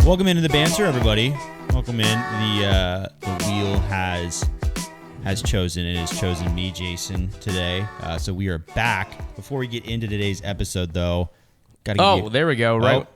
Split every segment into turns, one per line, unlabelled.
Welcome into the Banter, everybody. Welcome in. The wheel has chosen, and has chosen me, Jason, today. So we are back. Before we get into today's episode, though,
there we go. Right,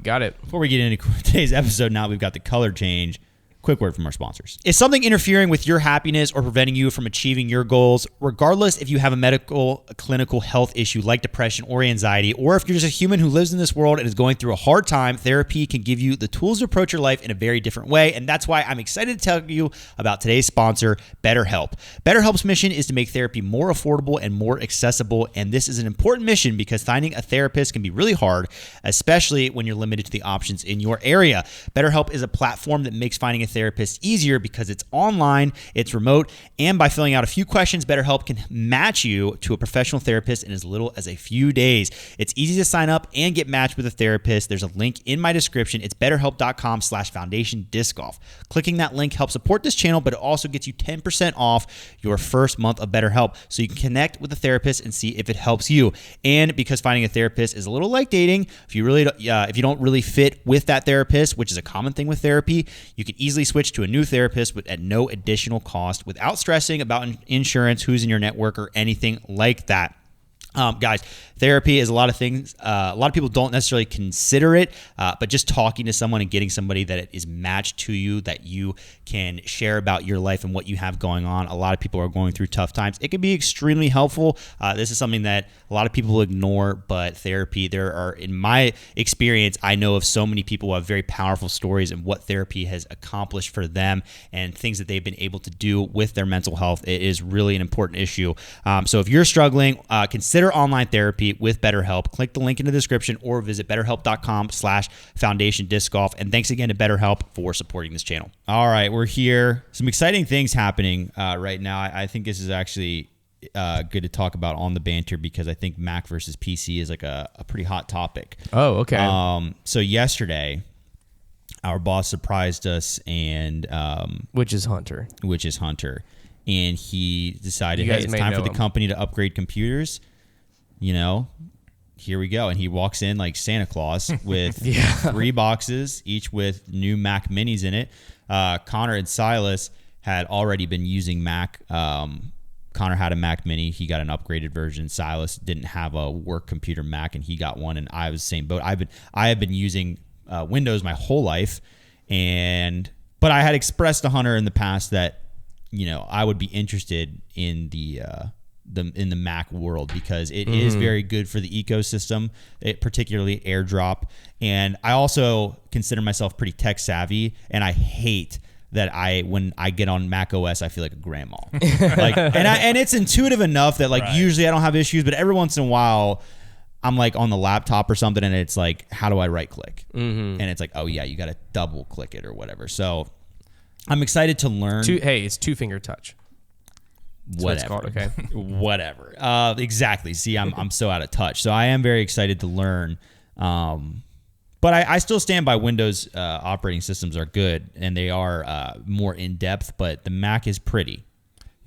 got it.
Before we get into today's episode, now we've got the color change. Quick word from our sponsors. Is something interfering with your happiness or preventing you from achieving your goals? Regardless if you have a clinical health issue like depression or anxiety, or if you're just a human who lives in this world and is going through a hard time, therapy can give you the tools to approach your life in a very different way. And that's why I'm excited to tell you about today's sponsor, BetterHelp. BetterHelp's mission is to make therapy more affordable and more accessible. And this is an important mission because finding a therapist can be really hard, especially when you're limited to the options in your area. BetterHelp is a platform that makes finding a therapist easier because it's online, it's remote, and by filling out a few questions, BetterHelp can match you to a professional therapist in as little as a few days. It's easy to sign up and get matched with a therapist. There's a link in my description. It's betterhelp.com/foundationdiscgolf. Clicking that link helps support this channel, but it also gets you 10% off your first month of BetterHelp, so you can connect with a therapist and see if it helps you. And because finding a therapist is a little like dating, if you don't really fit with that therapist, which is a common thing with therapy, you can easily switch to a new therapist at no additional cost without stressing about insurance, who's in your network, or anything like that. Guys, therapy is a lot of things. A lot of people don't necessarily consider it, but just talking to someone and getting somebody that is matched to you, that you can share about your life and what you have going on. A lot of people are going through tough times. It can be extremely helpful. This is something that a lot of people ignore, but therapy, in my experience, I know of so many people who have very powerful stories and what therapy has accomplished for them and things that they've been able to do with their mental health. It is really an important issue. So if you're struggling, consider online therapy with BetterHelp. Click the link in the description or visit betterhelp.com/foundationdiscgolf. And thanks again to BetterHelp for supporting this channel. All right, we're here. Some exciting things happening right now. I think this is actually good to talk about on the Banter because I think Mac versus PC is like a pretty hot topic.
Oh, okay.
So yesterday, our boss surprised us, and
which is Hunter.
And he decided, hey, it's time for the company to upgrade computers. You know, here we go. And he walks in like Santa Claus with 3 boxes, each with new Mac Minis in it. Konner and Silas had already been using Mac. Konner had a Mac Mini. He got an upgraded version. Silas didn't have a work computer Mac, and he got one. And I was the same boat. I have been using Windows my whole life, but I had expressed to Hunter in the past that, you know, I would be interested in the Mac world because it is very good for the ecosystem, particularly AirDrop. And I also consider myself pretty tech savvy, and I hate that when I get on Mac OS, I feel like a grandma. And it's intuitive enough that usually I don't have issues, but every once in a while I'm like on the laptop or something, and it's like, how do I right click? And it's like, oh yeah, you got to double click it or whatever. So I'm excited to learn.
It's 2-finger touch.
Whatever.
It's called, okay.
Whatever. Exactly. See, I'm so out of touch. So I am very excited to learn. But I still stand by Windows operating systems are good, and they are more in depth. But the Mac is pretty.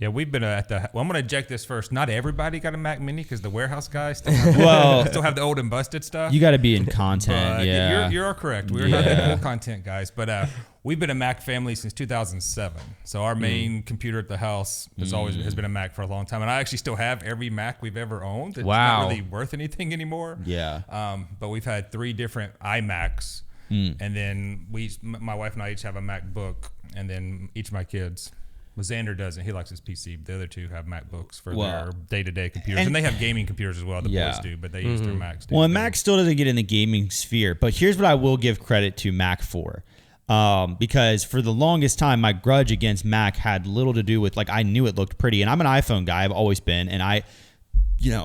Yeah, we've been I'm going to eject this first. Not everybody got a Mac Mini because the warehouse guys still have the old and busted stuff.
You got to be in content. Yeah,
you're correct. We're not the cool content guys, but we've been a Mac family since 2007. So our main computer at the house has been a Mac for a long time, and I actually still have every Mac we've ever owned. It's not really worth anything anymore.
Yeah.
But we've had 3 different iMacs, and then my wife and I each have a MacBook, and then each of my kids. Well, Xander doesn't. He likes his PC. The other 2 have MacBooks for their day-to-day computers. And they have gaming computers as well, the boys do, but they use their Macs.
Well, and Mac still doesn't get in the gaming sphere. But here's what I will give credit to Mac for. Because for the longest time, my grudge against Mac had little to do with, I knew it looked pretty. And I'm an iPhone guy. I've always been. And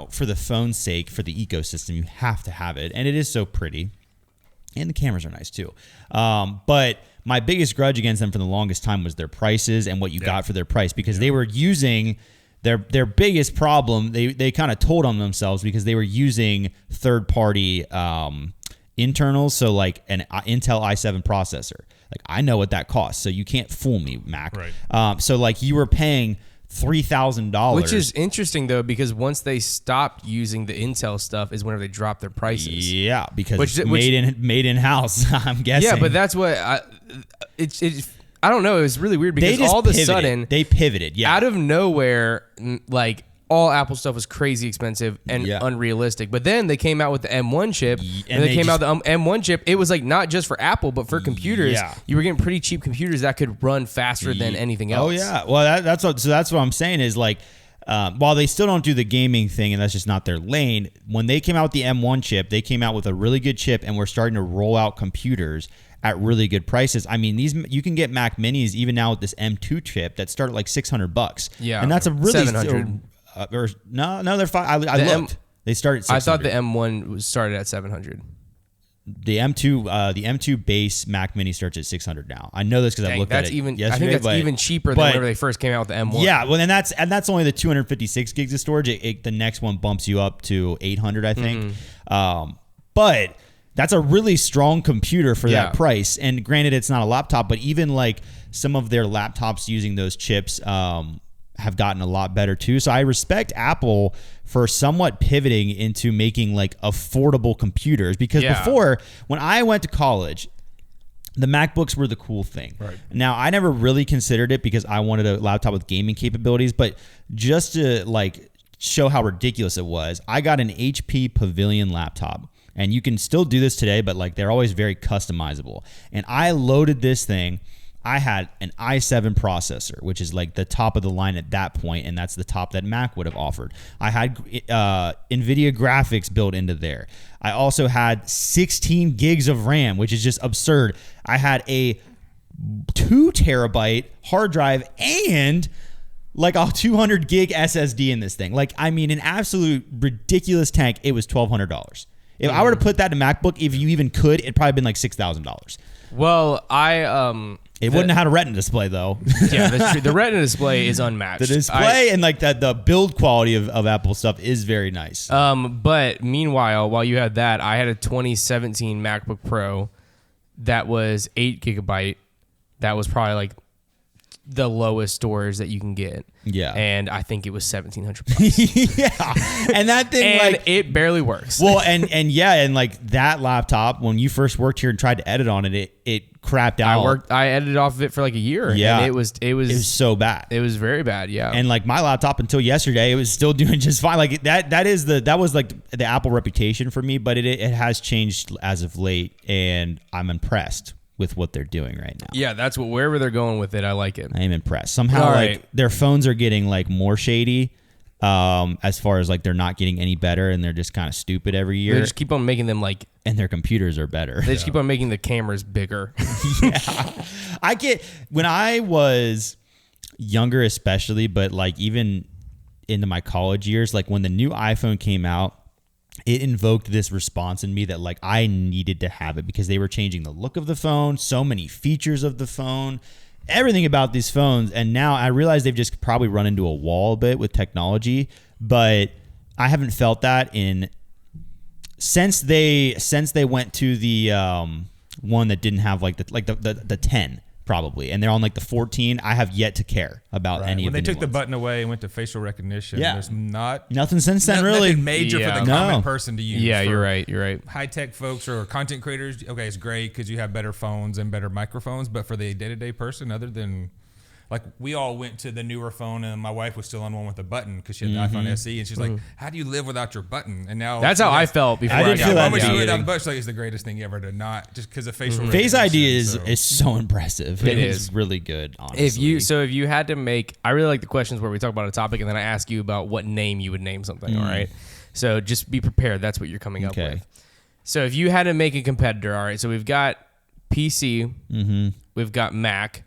for the phone's sake, for the ecosystem, you have to have it. And it is so pretty. And the cameras are nice, too. But my biggest grudge against them for the longest time was their prices and what you got for their price, because they were using their biggest problem. They kind of told on themselves because they were using third-party internals, so like an Intel i7 processor. Like, I know what that costs, so you can't fool me, Mac.
Right.
So like you were paying $3,000.
Which is interesting though, because once they stopped using the Intel stuff is whenever they dropped their prices.
Yeah, because it's made in house. I'm guessing.
Yeah, but that's what I don't know. It was really weird because all of a sudden
they pivoted. Yeah,
out of nowhere, like all Apple stuff was crazy expensive and unrealistic. But then they came out with the M1 chip, and they came out with the M1 chip. It was like not just for Apple, but for computers. Yeah. You were getting pretty cheap computers that could run faster than anything else.
Oh yeah, well that's what I'm saying is like. While they still don't do the gaming thing, and that's just not their lane, when they came out with the M1 chip, they came out with a really good chip, and we're starting to roll out computers at really good prices. I mean, you can get Mac Minis even now with this M2 chip that start at like $600. Yeah, and that's a really
$700.
No, they're fine. I looked. They started at $600.
I thought the M1 started at $700.
The M2 base Mac Mini starts at $600 now. I know this because I looked at it yesterday. I think that's
even cheaper than whenever they first came out with the M1.
Yeah, well, and that's only the 256 gigs of storage. The next one bumps you up to 800, I think. But that's a really strong computer for that price. And granted, it's not a laptop, but even like some of their laptops using those chips have gotten a lot better too. So I respect Apple for somewhat pivoting into making like affordable computers, because before, when I went to college, the MacBooks were the cool thing. Right. Now, I never really considered it because I wanted a laptop with gaming capabilities, but just to like show how ridiculous it was, I got an HP Pavilion laptop. And you can still do this today, but like they're always very customizable. And I loaded this thing. I had an i7 processor, which is like the top of the line at that point, and that's the top that Mac would have offered. I had NVIDIA graphics built into there. I also had 16 gigs of RAM, which is just absurd. I had a 2 terabyte hard drive and like a 200 gig SSD in this thing. Like, I mean, an absolute ridiculous tank. It was $1,200. If I were to put that in a MacBook, if you even could, it'd probably been like $6,000.
Well,
it wouldn't have had a Retina display though.
Yeah, that's true. The Retina display is unmatched.
The display and like the build quality of Apple stuff is very nice.
But meanwhile, while you had that, I had a 2017 MacBook Pro that was 8 gigabyte. That was probably like the lowest storage that you can get.
Yeah.
And I think it was $1,700.
Yeah. And that thing,
and like, it barely works.
Well, and like that laptop, when you first worked here and tried to edit on it, it crapped out.
I edited off of it for like a year.
Yeah.
And it was
so bad.
It was very bad. Yeah.
And like my laptop until yesterday, it was still doing just fine. Like that was like the Apple reputation for me, but it has changed as of late, and I'm impressed with what they're doing right now.
Yeah, that's wherever they're going with it, I like it.
I am impressed. Somehow, like their phones are getting like more shady, as far as like they're not getting any better, and they're just kind of stupid every year.
They just keep on making them like,
and their computers are better.
They just keep on making the cameras bigger.
Yeah, when I was younger, especially, but like even into my college years, like when the new iPhone came out, it invoked this response in me that like I needed to have it, because they were changing the look of the phone, so many features of the phone, everything about these phones. And now I realize they've just probably run into a wall a bit with technology, but I haven't felt that since they went to the one that didn't have like the 10 probably, and they're on like the 14. I have yet to care about any of them.
When they took the button away and went to facial recognition, there's
nothing since then really.
Nothing major for the common person to use.
Yeah, you're right.
High-tech folks or content creators, okay, it's great because you have better phones and better microphones, but for the day-to-day person, other than... Like, we all went to the newer phone, and my wife was still on one with a button because she had the iPhone SE, and she's like, how do you live without your button? And now...
That's how I felt before I got
that. When she went out the butt, like, it's the greatest thing ever to not... Just because of facial recognition.
Face ID is so impressive. It is really good, honestly.
If you had to make... I really like the questions where we talk about a topic, and then I ask you about what name you would name something, all right? So just be prepared. That's what you're coming up with. So if you had to make a competitor, all right, so we've got PC, we've got Mac,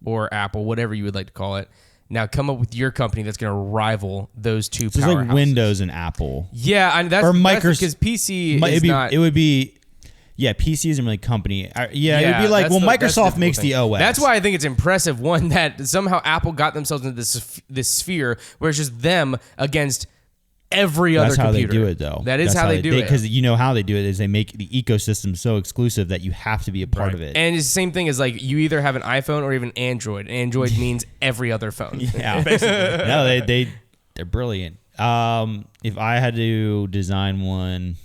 or Apple, whatever you would like to call it. Now come up with your company that's going to rival those two powerhouses.
It's like Windows and Apple.
Yeah, and that's because PC is not...
It would be... Yeah, PC isn't really a company. It would be like, Microsoft makes the OS.
That's why I think it's impressive, one, that somehow Apple got themselves into this sphere where it's just them against every other computer.
That's how they do it, though.
That is how they do it.
Because you know how they do it is they make the ecosystem so exclusive that you have to be a part of it.
And it's the same thing as like you either have an iPhone or even Android. Android means every other phone.
Yeah, basically. No, they're brilliant. If I had to design one.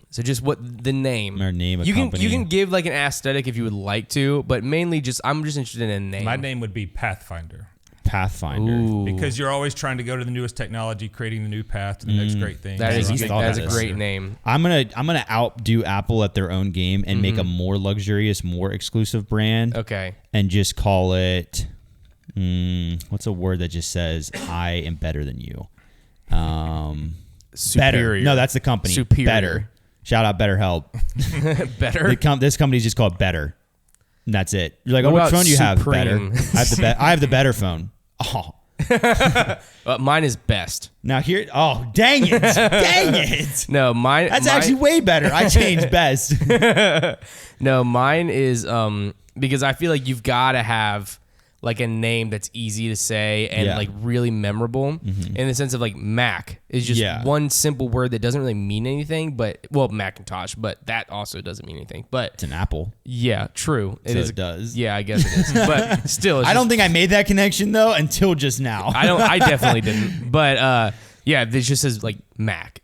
So just what the name
or name of
company. You can give like an aesthetic if you would like to, but mainly I'm just interested in a name.
My name would be Pathfinder.
Ooh.
Because you're always trying to go to the newest technology, creating the new path to the next great thing.
That is a great name.
I'm gonna outdo Apple at their own game and make a more luxurious, more exclusive brand.
Okay.
And just call it what's a word that just says I am better than you?
Superior.
Better. No, that's the company.
Superior.
Better. Shout out BetterHelp.
Better.
This company's just called Better. And that's it. You're like, which phone do you have?
Supreme?
Better. I have the better phone. Oh.
Mine is best.
Now here, dang it. Dang it.
No, mine.
That's actually way better. I changed best.
No, mine is because I feel like you've got to have like a name that's easy to say and like really memorable in the sense of like Mac is just one simple word that doesn't really mean anything, Macintosh, but that also doesn't mean anything. But
it's an Apple.
Yeah, true.
It does.
Yeah, I guess it is. But still,
I don't think I made that connection though until just now.
I definitely didn't. But yeah, this just says like Mac,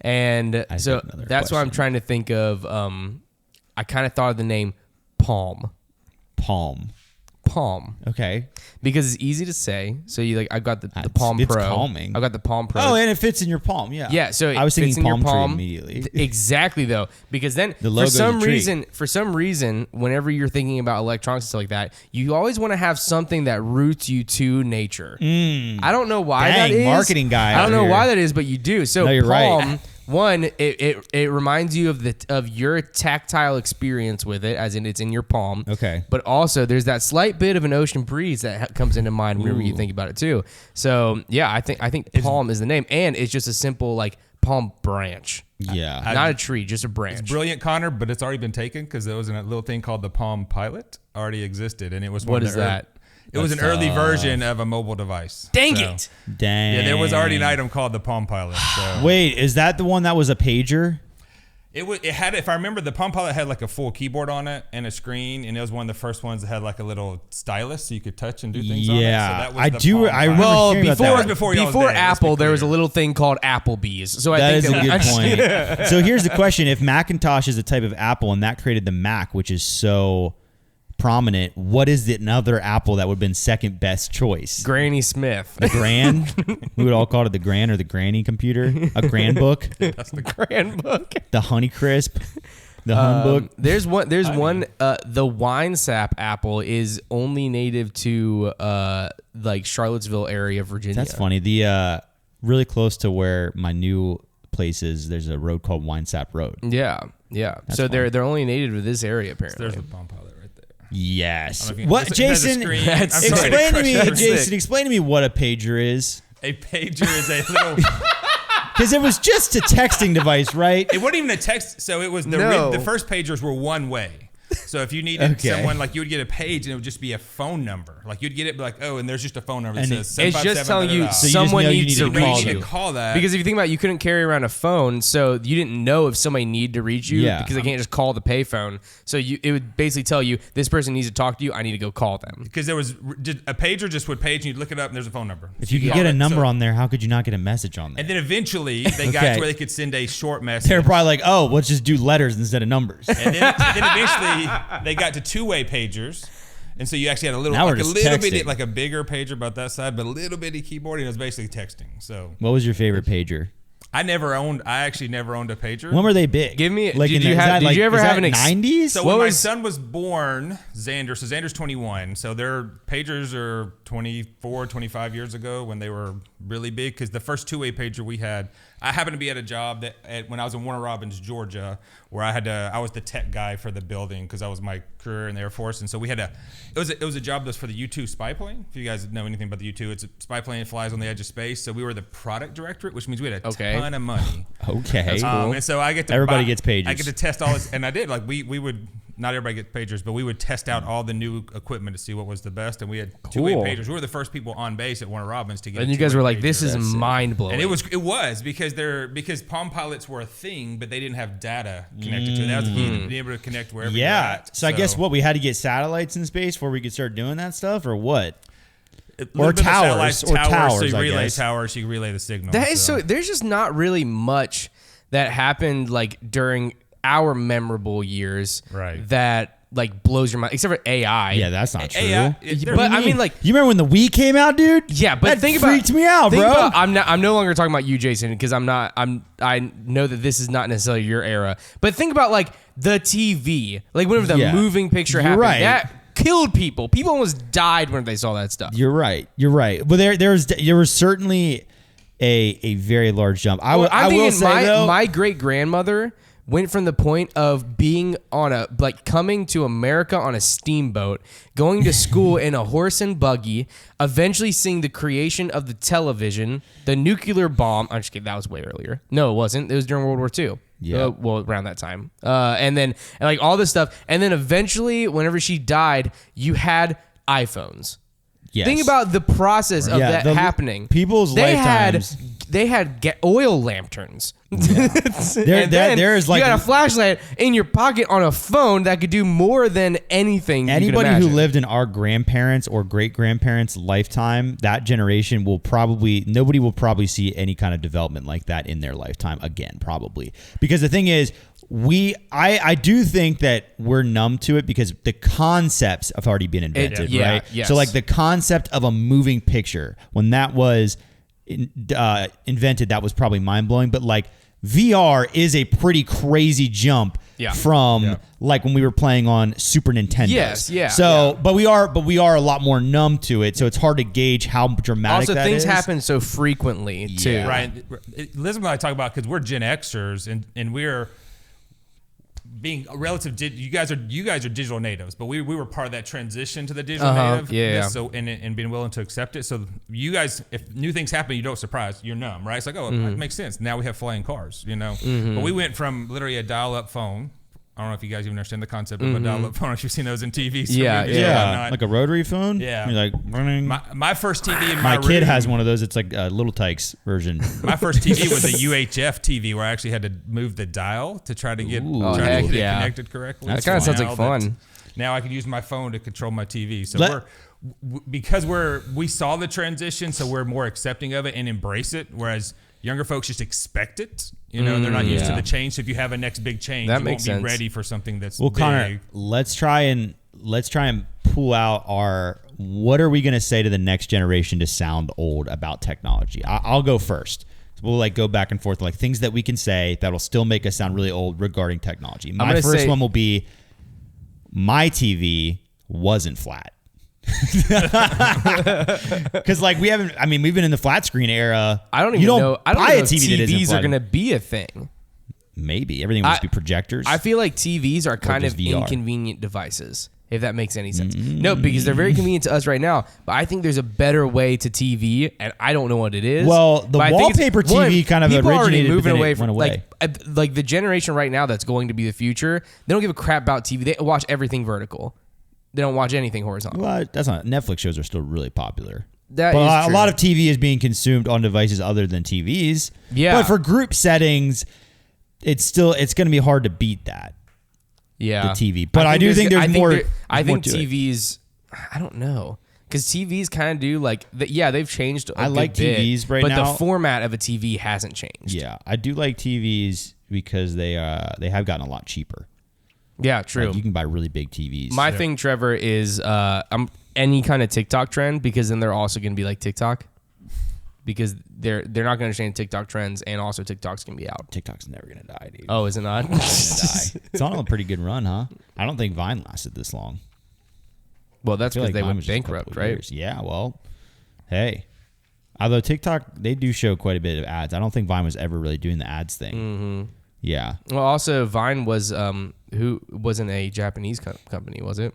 and so that's why I'm trying to think of. I kind of thought of the name Palm.
Okay.
Because it's easy to say. So I got the Palm Pro.
It's calming.
I got the Palm Pro.
Oh, and it fits in your palm. Yeah.
Yeah. So
I was thinking
palm
tree immediately.
Exactly though, because then
for some
reason, whenever you're thinking about electronics and stuff like that, you always want to have something that roots you to nature. I don't know why that is.
Marketing guy.
I don't know why that is, but you do. So
you're
Palm.
Right.
One, it reminds you of your tactile experience with it, as in it's in your palm.
Okay.
But also, there's that slight bit of an ocean breeze that comes into mind whenever you think about it too. So yeah, I think palm is the name, and it's just a simple like palm branch.
Yeah.
Not a tree, just a branch.
It's brilliant, Connor, but it's already been taken because there was a little thing called the Palm Pilot already existed, and it was
what is that?
It was an early version of a mobile device.
Dang it!
Dang.
Yeah, there was already an item called the Palm Pilot. So.
Wait, is that the one that was a pager?
It had, if I remember, the Palm Pilot had like a full keyboard on it and a screen, and it was one of the first ones that had like a little stylus so you could touch and do things on it. So that was
I remember
before Apple, there was a little thing called Applebee's. So I think
that is a good point. So here's the question: if Macintosh is a type of Apple and that created the Mac, which is so prominent, what is another Apple that would have been second best choice?
Granny Smith.
The Gran? We would all call it the Gran or the Granny computer. A Gran book.
That's the Gran book.
The Honeycrisp. The Hun book.
There's one. The Wine Sap Apple is only native to like Charlottesville area, Virginia.
That's funny. The really close to where my new place is, there's a road called Wine Sap Road.
Yeah. That's so funny. They're only native to this area apparently.
So there's the Palm Pilot.
Yes. What, Jason? Explain to me, Jason. Explain to me what a pager is.
A pager is a little.
Because it was just a texting device, right?
It wasn't even a text. So it was the first pagers were one way. So if you needed someone, like you would get a page and it would just be a phone number. Like you'd get it like, and there's just a phone number that says 757.
It's just telling you
So
someone needs to reach
you.
you.
Call that.
Because if you think about it, you couldn't carry around a phone, so you didn't know if somebody needed to reach you because they can't just call the payphone. So it would basically tell you, this person needs to talk to you, I need to go call them.
Because there was a pager just would page and you'd look it up and there's a phone number.
If you could get a number on there, how could you not get a message on there?
And then eventually they got to where they could send a short message.
They were probably like, let's just do letters instead of numbers.
And then eventually they got to two-way pagers, and so you actually had a little bit like a bigger pager about that side, but a little bitty keyboard, and it was basically texting. So,
what was your favorite pager?
I actually never owned a pager.
When were they big?
Give me. Like did you ever have an
90s?
So when my son was born, Xander. So Xander's 21. So their pagers are 24, 25 years ago when they were really big. Because the first two-way pager we had, I happened to be at a job when I was in Warner Robins, Georgia, where I was the tech guy for the building because that was my career in the Air Force, and so we had it was a job that was for the U-2 spy plane. If you guys know anything about the U-2, it's a spy plane that flies on the edge of space. So we were the product directorate, which means we had a ton of money.
Okay,
that's cool.
And so I get to
everybody gets pages.
I get to test all this, and I did. Like we would not everybody gets pagers, but we would test out all the new equipment to see what was the best. And we had two-way pagers. We were the first people on base at Warner Robins to get.
And you guys were like, "This is mind blowing."
And it was because Palm Pilots were a thing, but they didn't have data connected to it. That was the key to be able to connect wherever. You're at.
So I guess we had to get satellites in space before we could start doing that stuff, or what?
Or towers, so you relay towers, so you relay the signal.
That is so. There's just not really much that happened like during our memorable years,
right?
That like blows your mind, except for AI.
Yeah, that's not true.
But I mean, like,
you remember when the Wii came out, dude?
Yeah, but
that freaked me out, bro.
I'm no longer talking about you, Jason, because I know that this is not necessarily your era. But think about like the TV, like whenever the moving picture happened, that killed people. People almost died when they saw that stuff.
You're right. But there was certainly a very large jump. I will say though,
my great grandmother went from the point of being on coming to America on a steamboat, going to school in a horse and buggy, eventually seeing the creation of the television, the nuclear bomb. I'm just kidding. That was way earlier. No, it wasn't. It was during World War II. Yeah. Well, around that time. And then like all this stuff. And then eventually, whenever she died, you had iPhones. Yes. Think about the process of that happening.
People's lifetimes.
They had oil lanterns.
Yeah. There's like
you got a flashlight in your pocket on a phone that could do more than anything.
Anybody who lived in our grandparents' or great grandparents' lifetime, that generation nobody will probably see any kind of development like that in their lifetime again, probably. Because the thing is, I do think that we're numb to it because the concepts have already been invented, right?
Yes.
So like the concept of a moving picture, when that was invented, that was probably mind-blowing. But like VR is a pretty crazy jump from like when we were playing on Super Nintendo.
Yes, yeah.
So, but we are a lot more numb to it, so it's hard to gauge how dramatic.
Also,
that
things
is.
happen so frequently too.
Right. Elizabeth and I talk about because we're Gen Xers and we're being relative. You guys are digital natives, but we were part of that transition to the digital native.
Yeah.
So and being willing to accept it. So you guys, if new things happen, you don't surprise. You're numb, right? It's like, it makes sense. Now we have flying cars, But we went from literally a dial-up phone. I don't know if you guys even understand the concept of a dial-up phone. If you've seen those in TV.
Like a rotary phone.
Yeah.
You're like running.
My first TV in my
kid
room,
has one of those. It's like a Little Tykes version.
My first TV was a UHF TV where I actually had to move the dial to try to get it connected correctly.
That kind of sounds like fun.
Now I can use my phone to control my TV. So because we saw the transition, so we're more accepting of it and embrace it. Whereas younger folks just expect it. They're not used to the change. So if you have a next big change, you won't be ready for something that's big.
Connor, let's try and pull out what are we going to say to the next generation to sound old about technology? I'll go first. We'll like go back and forth, like things that we can say that'll still make us sound really old regarding technology. My first one will be my TV wasn't flat. Because like we've been in the flat screen era.
I don't know
buy a TV that isn't
TVs
flat.
are going to be a thing.
Maybe everything must be projectors.
I feel like TVs are kind of
VR.
Inconvenient devices, if that makes any sense. No, because they're very convenient to us right now. But I think there's a better way to TV, and I don't know what it is.
Well, the wallpaper TV kind of
people
originated,
already moving away from
away.
like the generation right now that's going to be the future. They don't give a crap about TV. They watch everything vertical. They don't watch anything horizontal.
Well, that's not. Netflix shows are still really popular.
But
a lot of TV is being consumed on devices other than TVs.
Yeah.
But for group settings, it's going to be hard to beat that.
Yeah.
The TV. But I do think there's more.
I think TVs. I don't know. Because TVs kind of do like, they've changed. I like
TVs right now,
but the format of a TV hasn't changed.
Yeah, I do like TVs because they have gotten a lot cheaper.
Yeah, true.
Like you can buy really big TVs.
My thing, Trevor, is any kind of TikTok trend, because then they're also going to be like TikTok, because they're not going to understand TikTok trends, and also TikTok's going to be out.
TikTok's never going to die, dude.
Oh, is it not?
It's die. It's on a pretty good run, huh? I don't think Vine lasted this long.
Well, that's because they went bankrupt, right?
Years. Yeah, well, hey. Although TikTok, they do show quite a bit of ads. I don't think Vine was ever really doing the ads thing.
Mm-hmm.
Yeah.
Well, also Vine was who wasn't a Japanese company, was it?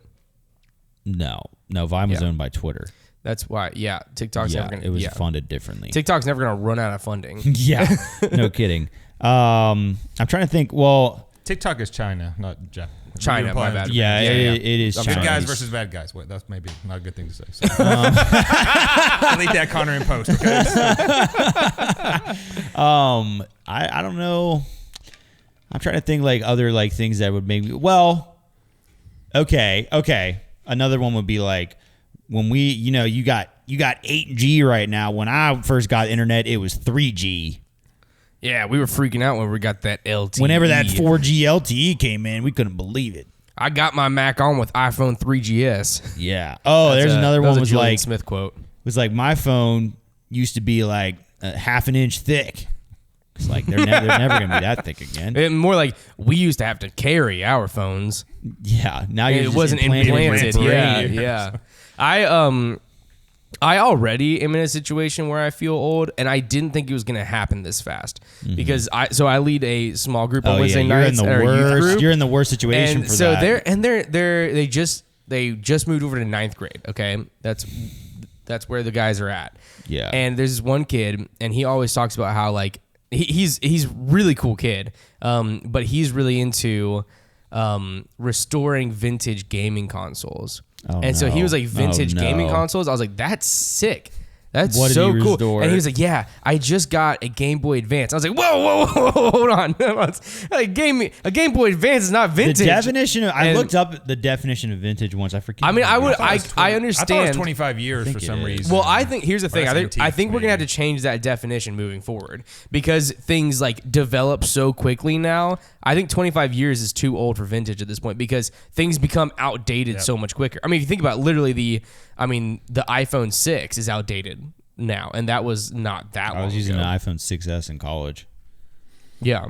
No, Vine was owned by Twitter.
That's why. Yeah, TikTok's never gonna.
It was funded differently.
TikTok's never gonna run out of funding.
Yeah, no kidding. I'm trying to think. Well,
TikTok is China, not Japan.
China, my bad.
Yeah, it is China.
Good guys versus bad guys. Wait, that's maybe not a good thing to say. So. Delete that, Konner, in post, okay?
I don't know. I'm trying to think like other like things that would make me. Well, okay. Another one would be like when we, you got 8G right now. When I first got internet, it was 3G.
Yeah, we were freaking out when we got that LTE.
Whenever that 4G LTE came in, we couldn't believe it.
I got my Mac on with iPhone 3GS.
Yeah. Oh, there's another one. Was like
Smith quote.
Was like my phone used to be like a half an inch thick. It's like they're never gonna be that thick again.
More like we used to have to carry our phones.
Yeah. Now it
wasn't implanted. Yeah. I already am in a situation where I feel old, and I didn't think it was going to happen this fast because I lead a small group on Wednesday nights.
You're in the worst situation
and
for
so
that.
They just moved over to 9th grade. Okay, that's where the guys are at.
Yeah,
and there's this one kid, and he always talks about how like he's really cool kid, but he's really into restoring vintage gaming consoles. So he was like vintage gaming consoles. I was like, that's sick. That's so cool. Restore? And he was like, yeah, I just got a Game Boy Advance. I was like, whoa, hold on. A Game Boy Advance is not vintage.
The definition of, I looked up the definition of vintage once. I forget.
I mean, I understand.
I thought it was 25 years for some reason.
Well, I think here's the thing. I think we're gonna have to change that definition moving forward because things like develop so quickly now. I think 25 years is too old for vintage at this point because things become outdated so much quicker. I mean, if you think about literally the iPhone 6 is outdated now, and that was not that long ago.
I was using an iPhone 6S in college.
Yeah.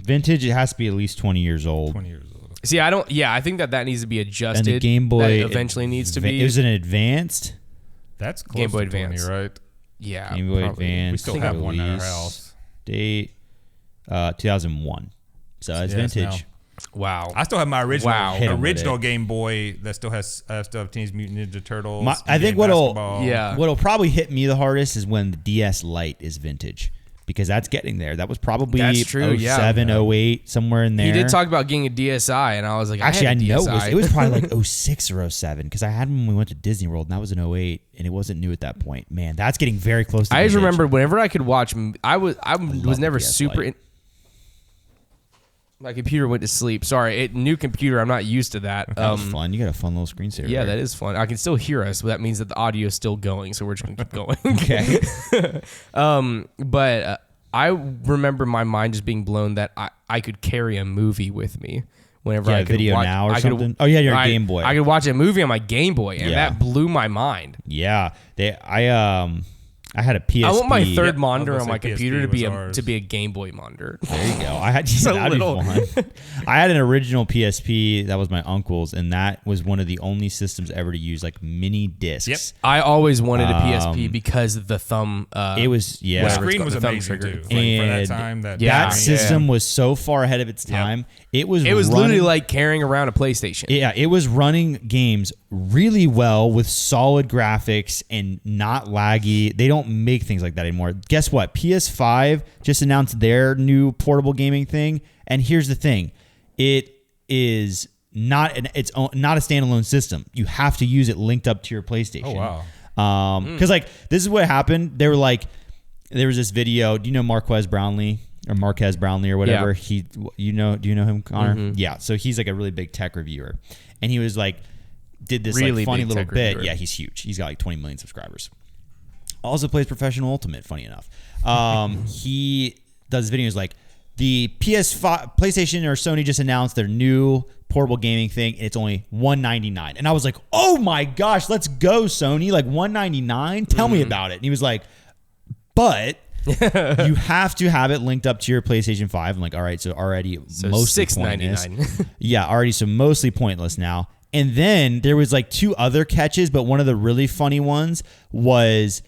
Vintage, it has to be at least 20 years old.
20 years old.
See, I think that needs to be adjusted.
And the Game Boy
that eventually needs to be.
It was an advanced?
That's close
Game Boy
to
Advance,
20, right?
Yeah.
Game Boy Advance.
We still have one at our house.
Date 2001. So it's vintage.
Wow.
I still have my original Game Boy that still has Teenage Mutant Ninja Turtles.
I think what'll probably hit me the hardest is when the DS Lite is vintage. Because that's getting there. That was probably 07, 08, somewhere in there.
He did talk about getting a DSi, and I was like,
actually, I know it was probably like 06 or 07 because I had one when we went to Disney World, and that was in 08, and it wasn't new at that point. Man, that's getting very close to
I just remember whenever I could watch, I was never super. My computer went to sleep. Sorry, new computer. I'm not used to that.
That was fun. You got a fun little screensaver.
Yeah, that is fun. I can still hear us, but that means that the audio is still going. So we're just gonna keep going. Okay. But I remember my mind just being blown that I could carry a movie with me whenever I could
video
watch,
now or something. Oh yeah, your Game Boy.
I could watch a movie on my Game Boy, and that blew my mind.
Yeah, I had a PSP.
I want my third monitor on my computer to be a Game Boy monitor.
There you go. I had I had an original PSP that was my uncle's, and that was one of the only systems ever to use like mini discs.
Yep. I always wanted a PSP because of the thumb.
It was
the screen was amazing too. For that time,
that system was so far ahead of its time. Yep. It was
literally like carrying around a PlayStation.
Yeah, it was running games really well with solid graphics and not laggy. They don't make things like that anymore. Guess what? PS5 just announced their new portable gaming thing, and here's the thing: it is not a standalone system. You have to use it linked up to your PlayStation.
Oh wow!
Because like this is what happened. They were like, there was this video. Do you know Marquez Brownlee or whatever? Yeah. Do you know him, Konner? Mm-hmm. Yeah. So he's like a really big tech reviewer, and he was like, did this really like funny little bit. Reviewer. Yeah, he's huge. He's got like 20 million subscribers. Also plays professional Ultimate, funny enough. He does videos like the PS5, PlayStation or Sony just announced their new portable gaming thing, and it's only $199. And I was like, oh my gosh, let's go, Sony. Like $199? Tell me about it. And he was like, but you have to have it linked up to your PlayStation 5. I'm like, all right, so mostly pointless. Yeah, already so mostly pointless now. And then there was like two other catches, but one of the really funny ones was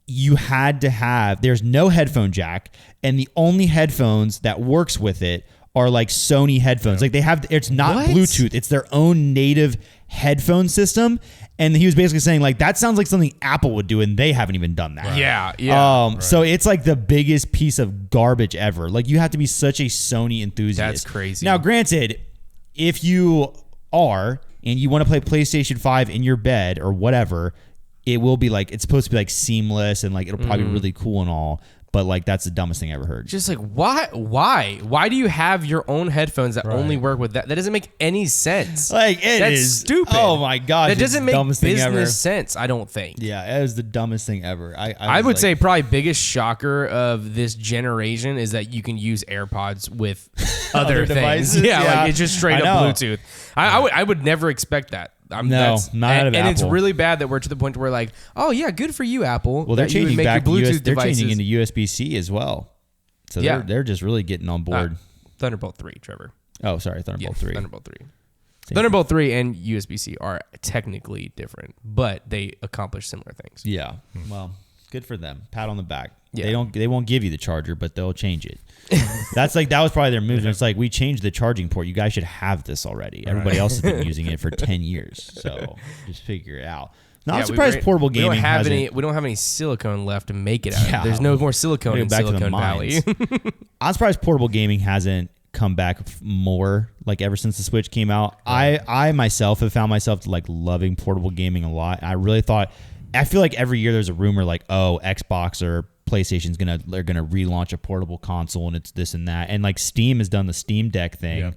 you had to have, there's no headphone jack, and the only headphones that works with it are like Sony headphones. Like they have, it's not Bluetooth, it's their own native headphone system. And he was basically saying like, that sounds like something Apple would do, and they haven't even done that.
Yeah.
So it's like the biggest piece of garbage ever. Like, you have to be such a Sony enthusiast.
That's crazy.
Now, granted, if you are and you want to play PlayStation 5 in your bed or whatever, it will be like, it's supposed to be like seamless and like it'll probably be really cool and all. But like, that's the dumbest thing I ever heard.
Just like, why do you have your own headphones that only work with that? That doesn't make any sense.
Like, that's stupid. Oh my gosh,
that doesn't make business sense. I don't think.
Yeah, it was the dumbest thing ever.
I would say probably biggest shocker of this generation is that you can use AirPods with other things. Yeah, like it's just straight up Bluetooth. I would never expect that.
Not out of Apple.
And it's really bad that we're to the point where like, oh yeah, good for you, Apple.
Well, they're changing back Bluetooth. They're changing into USB-C as well. So they're just really getting on board.
Thunderbolt 3, Trevor.
Oh, sorry, Thunderbolt 3.
Thunderbolt 3. Thunderbolt 3 and USB-C are technically different, but they accomplish similar things.
Yeah. Well, good for them. Pat on the back. Yeah. They won't give you the charger, but they'll change it. That was probably their move. It's like, we changed the charging port. You guys should have this already. Everybody else has been using it for 10 years. So just figure it out. No, I'm surprised portable gaming
we don't have any silicone left to make it out.
Yeah.
There's no more silicone in Silicon Valley.
I'm surprised portable gaming hasn't come back more, like ever since the Switch came out. I myself have found myself like loving portable gaming a lot. I feel like every year there's a rumor like, oh, Xbox or PlayStation's they're gonna relaunch a portable console, and it's this and that, and like Steam has done the Steam Deck thing,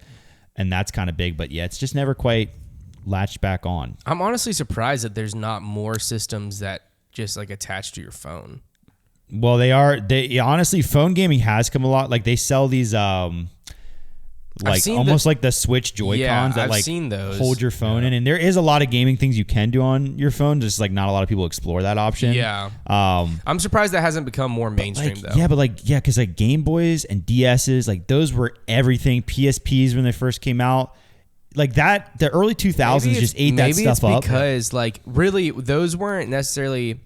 and that's kind of big, but yeah, it's just never quite latched back on.
I'm honestly surprised that there's not more systems that just like attach to your phone.
Well, honestly, phone gaming has come a lot. Like, they sell these like almost like the Switch Joy-Cons that like hold your phone in, and there is a lot of gaming things you can do on your phone, just like not a lot of people explore that option.
I'm surprised that hasn't become more mainstream though.
Because like Game Boys and DS's, like those were everything. PSPs when they first came out, like that, the early 2000s just ate that stuff up.
Because like really those weren't necessarily,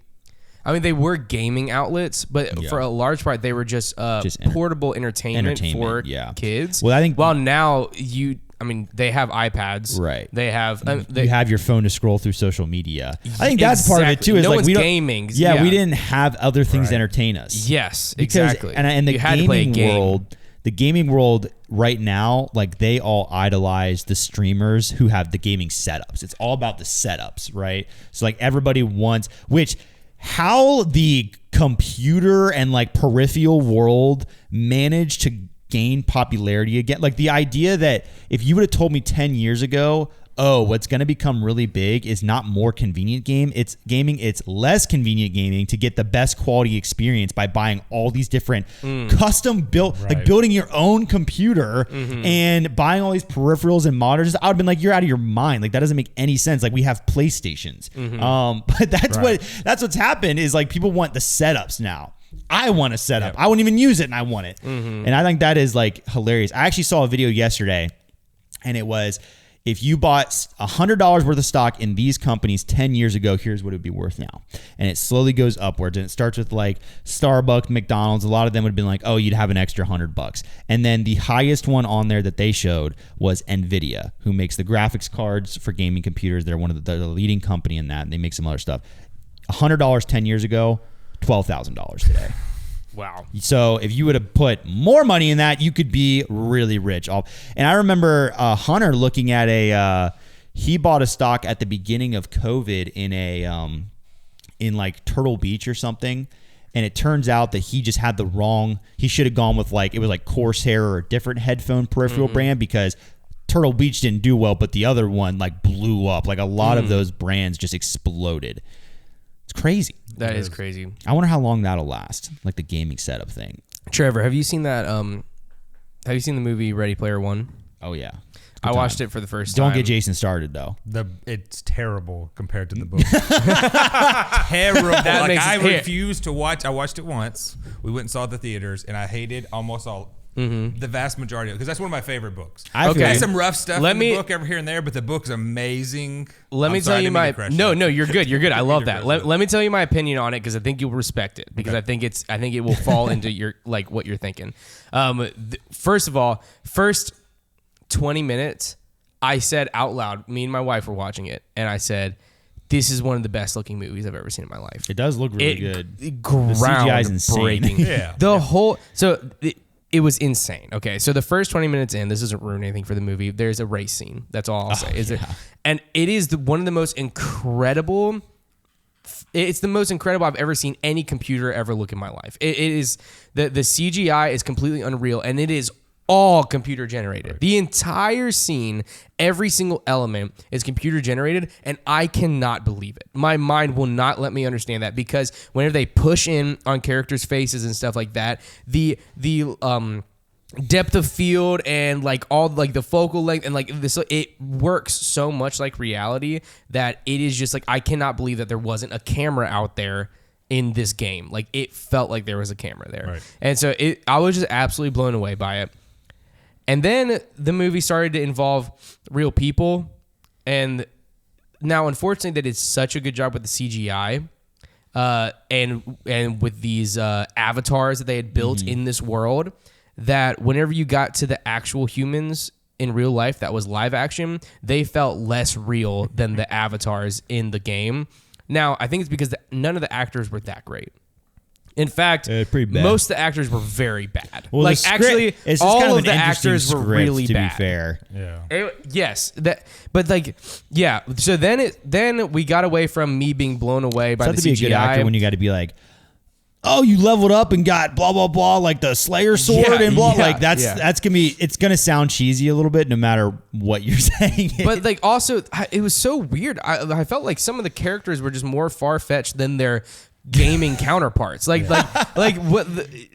I mean, they were gaming outlets, but for a large part, they were just portable entertainment for kids.
Well, I think
now they have iPads,
right?
They have
you have your phone to scroll through social media. I think that's part of it too. Is like we don't
gaming.
We didn't have other things to entertain us.
Yes, exactly.
And the gaming world. The gaming world right now, like they all idolize the streamers who have the gaming setups. It's all about the setups, right? So like everybody wants, how the computer and like peripheral world managed to gain popularity again. Like the idea that if you would have told me 10 years ago, oh, what's going to become really big is not more convenient it's less convenient gaming to get the best quality experience by buying all these different custom built, like building your own computer and buying all these peripherals and monitors. I would have been like, you're out of your mind. Like that doesn't make any sense. Like we have PlayStations. But that's what's happened is like people want the setups now. I want a setup. I wouldn't even use it and I want it. And I think that is like hilarious. I actually saw a video yesterday and it was, if you bought $100 worth of stock in these companies 10 years ago, here's what it would be worth now. And it slowly goes upwards. And it starts with like Starbucks, McDonald's. A lot of them would have been like, oh, you'd have an extra $100. And then the highest one on there that they showed was NVIDIA, who makes the graphics cards for gaming computers. They're one of the leading company in that. And they make some other stuff. $100 10 years ago, $12,000 today.
Wow.
So if you would have put more money in that, you could be really rich. And I remember Hunter looking at he bought a stock at the beginning of COVID in like Turtle Beach or something. And it turns out that he just had he should have gone with like, it was like Corsair or a different headphone peripheral brand, because Turtle Beach didn't do well, but the other one like blew up. Like a lot of those brands just exploded. It's crazy.
That is crazy.
I wonder how long that'll last, like the gaming setup thing.
Trevor, have you seen that? Have you seen the movie Ready Player One?
Oh yeah,
I watched it for the first time.
Don't get Jason started though.
It's terrible compared to the book. Terrible. I refused to watch. I watched it once. We went and saw it at the theaters, and I hated almost all. The vast majority of it, because that's one of my favorite books. There's some rough stuff in the book over here and there, but the book's amazing.
Let me tell you my no, you're good. You're good. I love that. Let me tell you my opinion on it, because I think you'll respect it, because I think it will fall into your like what you're thinking. First of all, first 20 minutes, I said out loud, me and my wife were watching it, and I said, this is one of the best looking movies I've ever seen in my life.
It does look really good.
The CGI is insane. It was insane. Okay, so the first 20 minutes in, this doesn't ruin anything for the movie. There's a race scene. That's all I'll say. And it is one of the most incredible. It's the most incredible I've ever seen any computer ever look in my life. It is the CGI is completely unreal, and it is all computer generated. Right. The entire scene, every single element is computer generated, and I cannot believe it. My mind will not let me understand that, because whenever they push in on characters' faces and stuff like that, the depth of field and like all like the focal length and like this, it works so much like reality that it is just like, I cannot believe that there wasn't a camera out there in this game. Like, it felt like there was a camera there.
Right.
And so I was just absolutely blown away by it. And then the movie started to involve real people. And now, unfortunately, they did such a good job with the CGI and with these avatars that they had built in this world, that whenever you got to the actual humans in real life that was live action, they felt less real than the avatars in the game. Now, I think it's because none of the actors were that great. In fact, most of the actors were very bad.
Well,
like, actually, all of the actors were really
to
bad.
To be fair,
yes, but like, yeah. So then we got away from me being blown away by the CGI.
To be a good actor when you got to be like, oh, you leveled up and got blah blah blah, like the Slayer sword and blah. Like that's gonna be. It's gonna sound cheesy a little bit, no matter what you're saying.
But like, also, it was so weird. I felt like some of the characters were just more far fetched than their gaming counterparts. Like what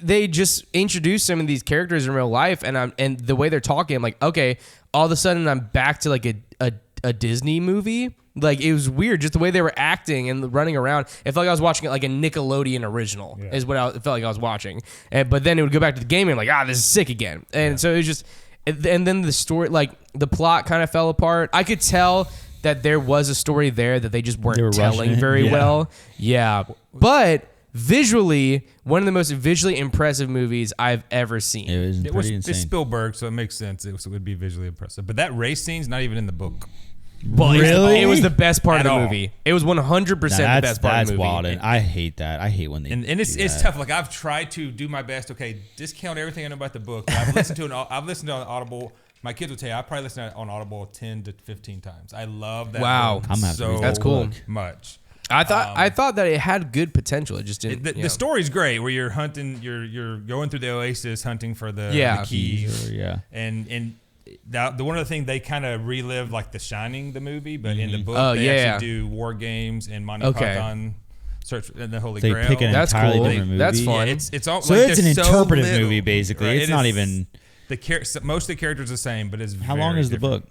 they just introduced some of these characters in real life, and the way they're talking, I'm like, okay, all of a sudden I'm back to like a Disney movie. Like, it was weird, just the way they were acting and running around. It felt like I was watching it like a Nickelodeon original, is what it felt like I was watching. But then it would go back to the gaming, like, this is sick again. And so it was just, and then the story, like the plot kind of fell apart. I could tell that there was a story there that they just weren't telling very well. Yeah. But visually, one of the most visually impressive movies I've ever seen.
It was insane.
It's Spielberg, so it makes sense. It would be visually impressive. But that race scene's not even in the book.
Well, really? It was the best part of the movie. It was 100% the best part of the movie. That's
wild. And I hate that. I hate when they
and it's tough. Like, I've tried to do my best. Okay, discount everything I know about the book. I've listened to on Audible. My kids will tell you, I probably listened on Audible 10 to 15 times. I love that.
Wow,
book so
that's cool.
Much.
I thought that it had good potential. It just didn't.
The story's great, where you're hunting, you're going through the oasis hunting for the key. And the one of the things they kind of relive, like The Shining, the movie, but in the book they actually do war games and Monty Python. Search in the Holy Grail.
Pick an entirely different movie.
That's fun.
It's all,
so like, it's an interpretive movie, basically. Right? It's not even.
Most of the characters are the same, but it's
how long is the book?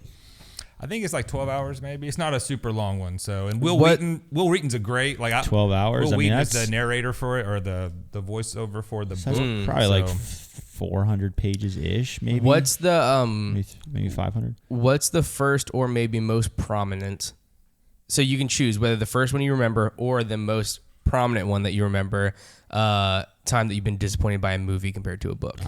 I think it's like 12 hours, maybe. It's not a super long one. So, and Will Wheaton's a great 12
hours.
Will Wheaton is the narrator for it, or the voiceover for the book.
Probably like 400 pages ish, maybe.
What's the
maybe 500?
What's the first or maybe most prominent? So you can choose whether the first one you remember or the most prominent one that you remember. Time that you've been disappointed by a movie compared to a book.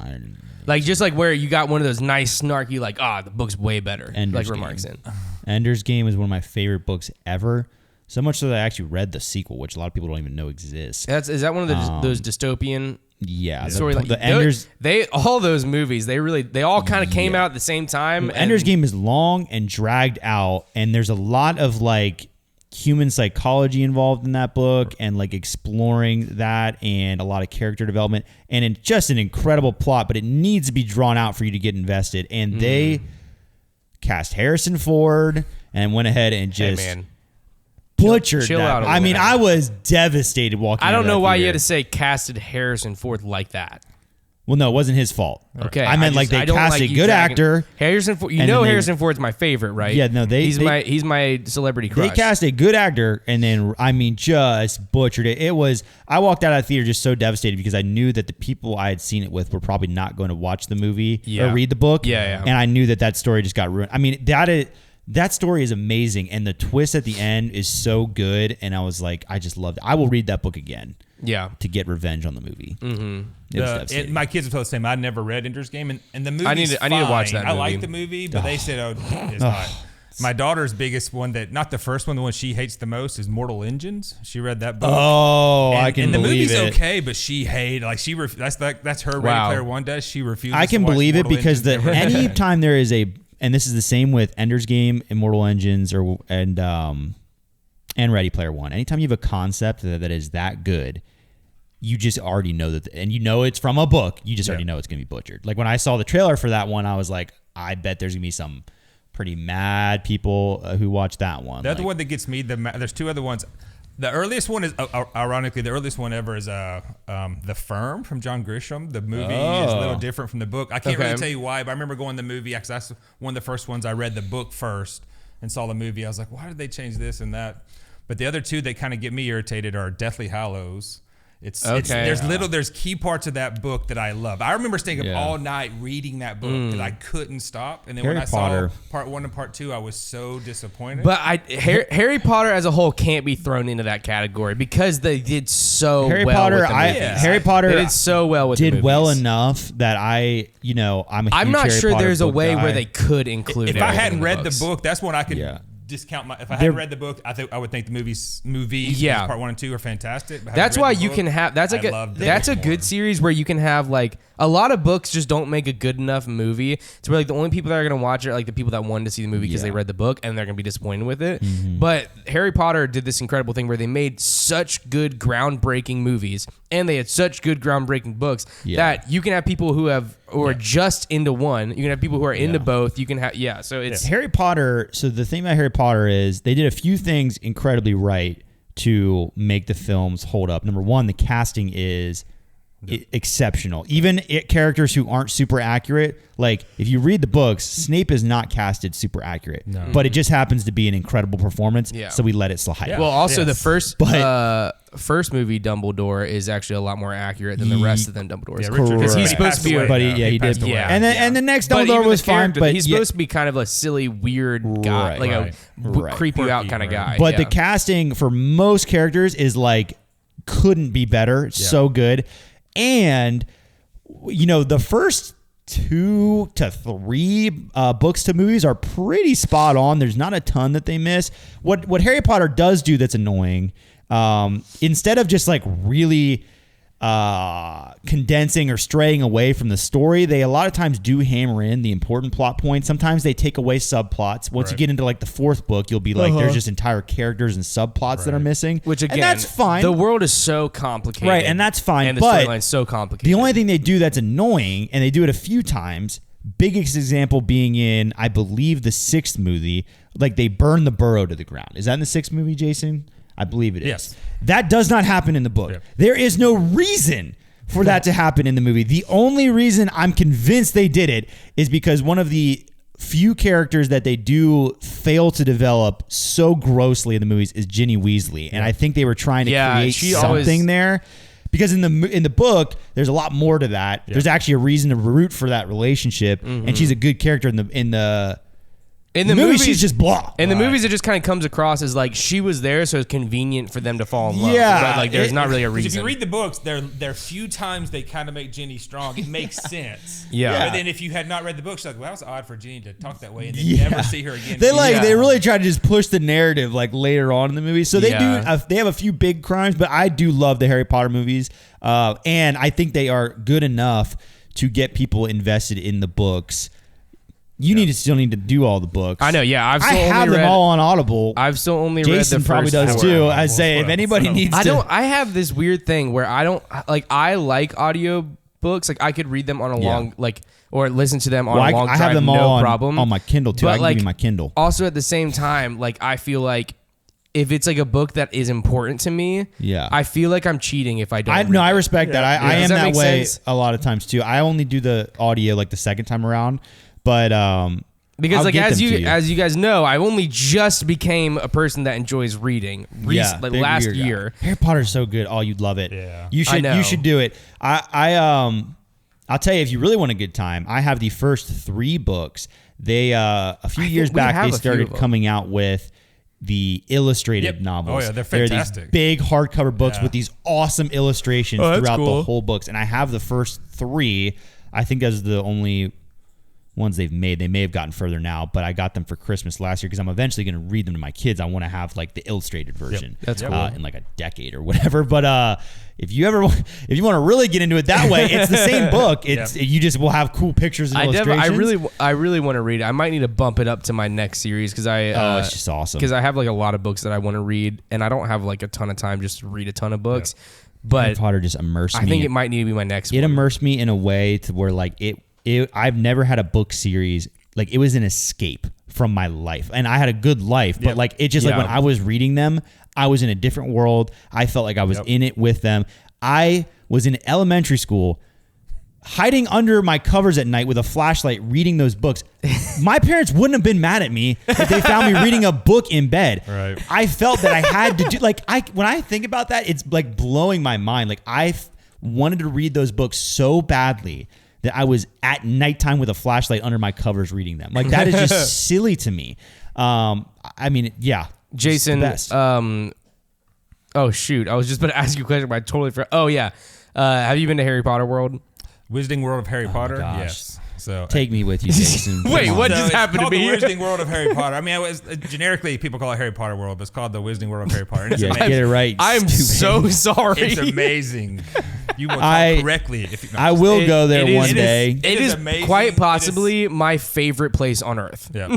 Like, just like where you got one of those nice snarky, like, the book's way better. Ender's remarks in.
Ender's Game is one of my favorite books ever. So much so that I actually read the sequel, which a lot of people don't even know exists.
Is that one of those dystopian?
Yeah,
story. The Ender's. All those movies. They all kind of came out at the same time.
Well, Ender's Game is long and dragged out, and there's a lot of like human psychology involved in that book, and like exploring that, and a lot of character development, and just an incredible plot, but it needs to be drawn out for you to get invested. And they cast Harrison Ford and went ahead and just butchered
chill
that.
Out
I mean, I was devastated walking.
I don't know why you had to say casted Harrison Ford like that.
Well, no, it wasn't his fault.
Okay,
I meant like they cast a good actor.
Harrison Ford. Harrison Ford's my favorite, right?
Yeah, no,
he's my celebrity crush.
They cast a good actor, and then just butchered it. It was. I walked out of the theater just so devastated because I knew that the people I had seen it with were probably not going to watch the movie or read the book.
Yeah.
And I knew that story just got ruined. I mean, that story is amazing, and the twist at the end is so good. And I was like, I just loved it. I will read that book again. to get revenge on the movie.
Mm-hmm.
My kids have told the same. I never read Ender's Game, and the movie. I need to watch that movie. I like the movie, but they said, it's not. My daughter's biggest one not the first one, the one she hates the most is Mortal Engines. She read that book.
Oh, I can believe it.
And the movie's okay, but she hated that's her Ready Player One does. She refuses.
I can believe it because anytime there is and this is the same with Ender's Game, Immortal Engines, and Ready Player One. Anytime you have a concept that is that good, you just already know that, and it's from a book. You just already know it's going to be butchered. Like when I saw the trailer for that one, I was like, I bet there's going to be some pretty mad people who watch that one.
The other one that gets me, there's two other ones. The earliest one is, ironically, the earliest one ever is The Firm from John Grisham. The movie is a little different from the book. I can't really tell you why, but I remember going to the movie because that's one of the first ones I read the book first and saw the movie. I was like, why did they change this and that? But the other two that kind of get me irritated are Deathly Hallows. There's key parts of that book that I love. I remember staying up all night reading that book that I couldn't stop. And then when I saw part 1 and part 2, I was so disappointed.
But Harry Potter as a whole can't be thrown into that category because they did so well with the movies.
Harry Potter
they did so well with the movies.
Did well enough that I'm
not sure
Potter
there's a way
guy.
where they could include it.
If I hadn't read the book, that's when I could discount if I hadn't read the book, I would think the movies part 1 and 2 are fantastic.
That's why you can have that's a good series where you can have like a lot of books just don't make a good enough movie. It's where like the only people that are gonna watch it are like the people that wanted to see the movie because they read the book and they're gonna be disappointed with it. Mm-hmm. But Harry Potter did this incredible thing where they made such good groundbreaking movies and they had such good groundbreaking books that you can have people who are just into one. You can have people who are into both. You can have so it's
Harry Potter. So the thing about Harry Potter is they did a few things incredibly right to make the films hold up. Number one, the casting is exceptional. Even characters who aren't super accurate, like if you read the books, Snape is not casted super accurate, but it just happens to be an incredible performance. So we let it slide.
Well, also the first movie Dumbledore is actually a lot more accurate than the rest of them Dumbledores.
Because
he's supposed to be
he did. And the next Dumbledore was fine, but
he's supposed to be kind of a silly, weird guy, a creep you out kind of guy.
But the casting for most characters is like couldn't be better. It's so good. And, the first 2 to 3 books to movies are pretty spot on. There's not a ton that they miss. What Harry Potter does do that's annoying, instead of just like really condensing or straying away from the story, they a lot of times do hammer in the important plot points. Sometimes they take away subplots. Once you get into like the 4th book, you'll be like, there's just entire characters and subplots that are missing.
Which again,
and that's fine.
The world is so complicated.
Right, and that's fine.
And the storyline's so complicated.
The only thing they do that's annoying, and they do it a few times, biggest example being in, I believe, the 6th movie, like they burn the burrow to the ground. Is that in the 6th movie, Jason? I believe it is.
Yes.
That does not happen in the book. Yep. There is no reason for that to happen in the movie. The only reason I'm convinced they did it is because one of the few characters that they do fail to develop so grossly in the movies is Ginny Weasley. And I think they were trying to create something there. Because in the book, there's a lot more to that. There's actually a reason to root for that relationship. And she's a good character in the movies, she's just blah.
In the movies, it just kind of comes across as like she was there, so it's convenient for them to fall in love. Yeah, but like there's not really a reason.
If you read the books, there are few times they kind of make Ginny strong. It makes sense.
Yeah.
But then if you had not read the books, like, well, that was odd for Ginny to talk that way and then never see her again.
They really try to just push the narrative like later on in the movie. So they they have a few big crimes, but I do love the Harry Potter movies, and I think they are good enough to get people invested in the books. You still need to do all the books.
I know, yeah.
I have them all on Audible.
I've still only
Jason
read the first
probably does too. I say if anybody needs to.
I have this weird thing where I like audio books. Like I could read them on a long or listen to them on a long drive. I have them all problem
on my Kindle too. I can give you my Kindle.
Also at the same time, like I feel like if it's like a book that is important to me, I feel like I'm cheating if I don't.
I respect that. I am that way a lot of times too. I only do the audio like the second time around. But
because like as you guys know, I only just became a person that enjoys reading. Last year.
Harry Potter's so good. Oh, you'd love it.
Yeah.
You should do it. I'll tell you, if you really want a good time, I have the first 3 books. They a few years back they started coming out with the illustrated novels.
Oh yeah, they're fantastic.
They're these big hardcover books with these awesome illustrations throughout the whole books. And I have the first 3. I think those are the only ones they've made. They may have gotten further now, but I got them for Christmas last year because I'm eventually going to read them to my kids. I want to have like the illustrated version.
That's cool.
In like a decade or whatever. But if you want to really get into it that way, it's the same book. You just will have cool pictures and illustrations.
I really want to read it. I might need to bump it up to my next series because
it's just awesome.
Because I have like a lot of books that I want to read, and I don't have like a ton of time just to read a ton of books. But
Harry Potter just immersed me.
I think it might need to be my next one.
It immersed me in a way to where like I've never had a book series like it was an escape from my life, and I had a good life, but like it just like when I was reading them, I was in a different world. I felt like I was in it with them. I was in elementary school, hiding under my covers at night with a flashlight, reading those books. My parents wouldn't have been mad at me if they found me reading a book in bed.
Right.
I felt that I had to do when I think about that, it's like blowing my mind. Like I wanted to read those books so badly that I was at nighttime with a flashlight under my covers reading them. Like that is just silly to me. I mean, yeah.
Jason, oh shoot, I was just about to ask you a question, but I totally forgot. Oh yeah. Have you been to Harry Potter World?
Wizarding World of Harry Potter?
Gosh.
Yes. So
take me with you, Jason.
Wait, what just happened to me?
The Wizarding World of Harry Potter. I mean, I was generically people call it Harry Potter World, but it's called the Wizarding World of Harry Potter. And it's amazing.
Get it right.
I'm so sorry.
It's amazing. You will talk correctly.
I will go there one day.
It is quite possibly my favorite place on earth.
Yeah.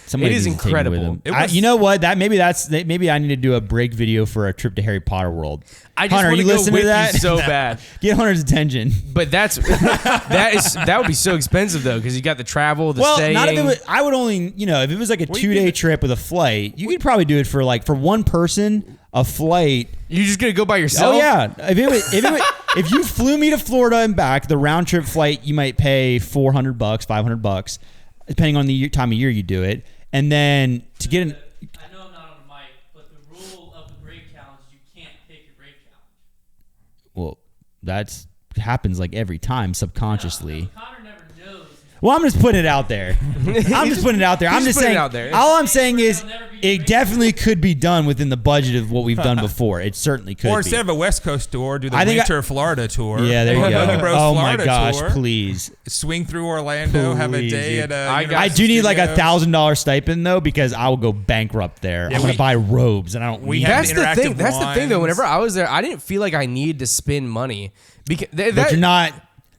Somebody
it is incredible.
You know what? Maybe I need to do a break video for a trip to Harry Potter World.
I just want to go with you so bad.
Get Hunter's attention.
But that would be so expensive though, because you got the travel, the staying.
Not if it was. I would only if it was like a 2-day trip with a flight, you could probably do it for one person. A flight.
You're just gonna go by yourself?
Oh yeah. If you flew me to Florida and back, the round trip flight you might pay $400, $500, depending on the time of year you do it. And then to get in.
I know I'm not on the mic, but the rule of the grade challenge, you can't pick your grade challenge.
Well, that happens like every time subconsciously.
No, Connor never knows.
Well, I'm just putting it out there. I'm just saying. All I'm saying is it definitely could be done within the budget of what we've done before. It certainly could.
Or instead of a West Coast tour, do the Winter Florida tour.
Yeah, there you go. Oh my
Florida
gosh,
tour.
Please.
Swing through Orlando, have a day at
I do need like $1,000 stipend though, because I will go bankrupt there. I'm gonna buy robes, and I don't.
That's the thing. That's the thing though. Whenever I was there, I didn't feel like I needed to spend money because
but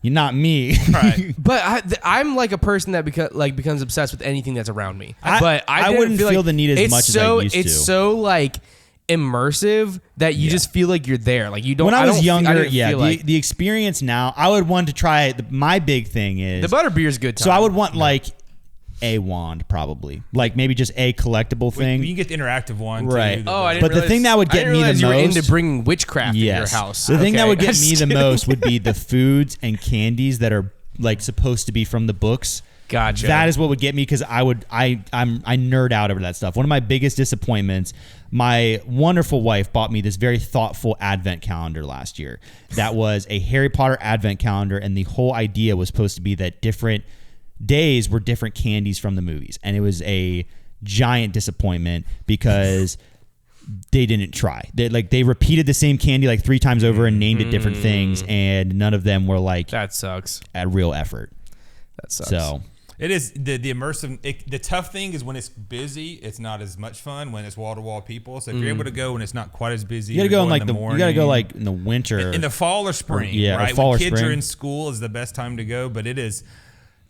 you're not me.
Right. But I'm like a person that becomes obsessed with anything that's around me. I
wouldn't feel the need as much as I used to.
It's so like immersive that you just feel like you're there. Like you don't.
When I was younger, the experience now, I would want to try it. My big thing is
the butterbeer's good time.
So I would want like a wand, probably, like maybe just a collectible thing.
You can get the interactive one,
right?
Too,
I didn't
but the thing that would get me the most,
you were into bringing witchcraft in your house.
The thing that would get me the most would be the foods and candies that are like supposed to be from the books.
Gotcha.
That is what would get me, because I nerd out over that stuff. One of my biggest disappointments, my wonderful wife bought me this very thoughtful advent calendar last year. That was a Harry Potter advent calendar, and the whole idea was supposed to be that different days were different candies from the movies, and it was a giant disappointment because they didn't try. They repeated the same candy like 3 times over and named it different things, and none of them were like
that sucks.
At real effort.
That sucks.
So
it is the immersive. The tough thing is when it's busy, it's not as much fun. When it's wall to wall people, so if you're able to go when it's not quite as busy,
you gotta go in
like
the morning. You gotta go like in the winter,
in the fall or spring. Right?
Fall
when
or
kids
spring.
are in school is the best time to go, but it is.